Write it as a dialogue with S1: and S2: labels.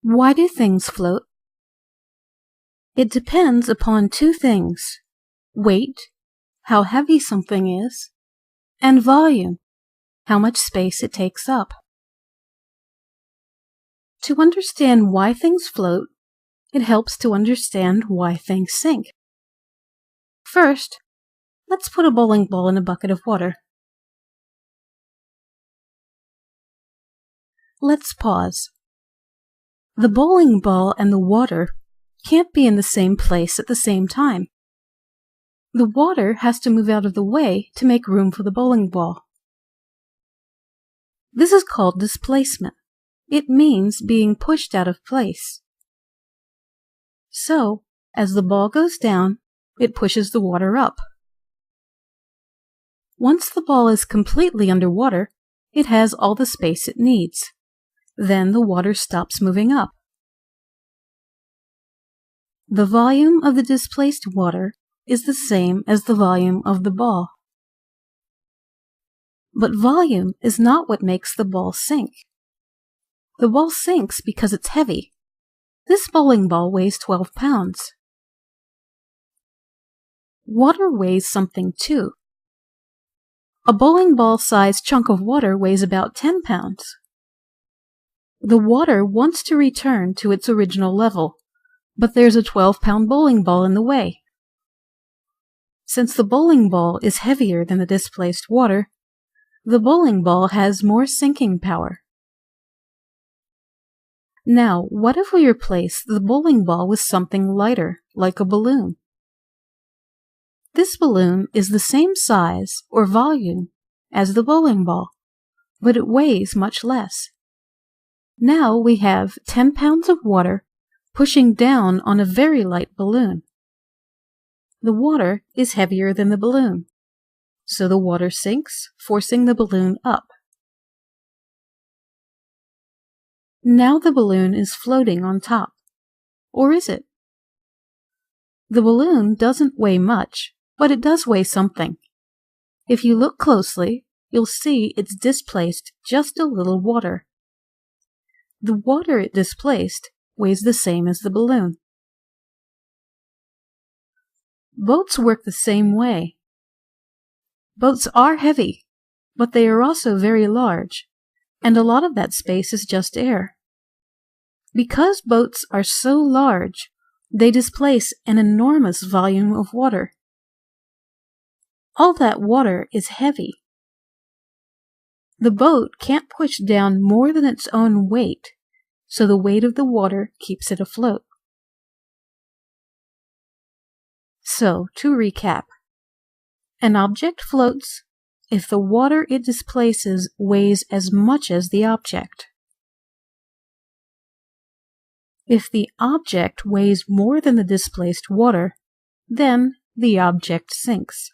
S1: Why do things float? It depends upon two things: weight, how heavy something is, and volume, how much space it takes up. To understand why things float, it helps to understand why things sink. First, let's put a bowling ball in a bucket of water. Let's pause. The bowling ball and the water can't be in the same place at the same time. The water has to move out of the way to make room for the bowling ball. This is called displacement. It means being pushed out of place. So, as the ball goes down, it pushes the water up. Once the ball is completely underwater, it has all the space it needs. Then the water stops moving up. The volume of the displaced water is the same as the volume of the ball. But volume is not what makes the ball sink. The ball sinks because it's heavy. This bowling ball weighs 12 pounds. Water weighs something too. A bowling ball-sized chunk of water weighs about 10 pounds. The water wants to return to its original level, but there's a 12-pound bowling ball in the way. Since the bowling ball is heavier than the displaced water, the bowling ball has more sinking power. Now, what if we replace the bowling ball with something lighter, like a balloon? This balloon is the same size or volume as the bowling ball, but it weighs much less. Now we have 10 pounds of water pushing down on a very light balloon. The water is heavier than the balloon, so the water sinks, forcing the balloon up. Now the balloon is floating on top. Or is it? The balloon doesn't weigh much, but it does weigh something. If you look closely, you'll see it's displaced just a little water. The water it displaced weighs the same as the balloon. Boats work the same way. Boats are heavy, but they are also very large, and a lot of that space is just air. Because boats are so large, they displace an enormous volume of water. All that water is heavy. The boat can't push down more than its own weight, so the weight of the water keeps it afloat. So, to recap, an object floats if the water it displaces weighs as much as the object. If the object weighs more than the displaced water, then the object sinks.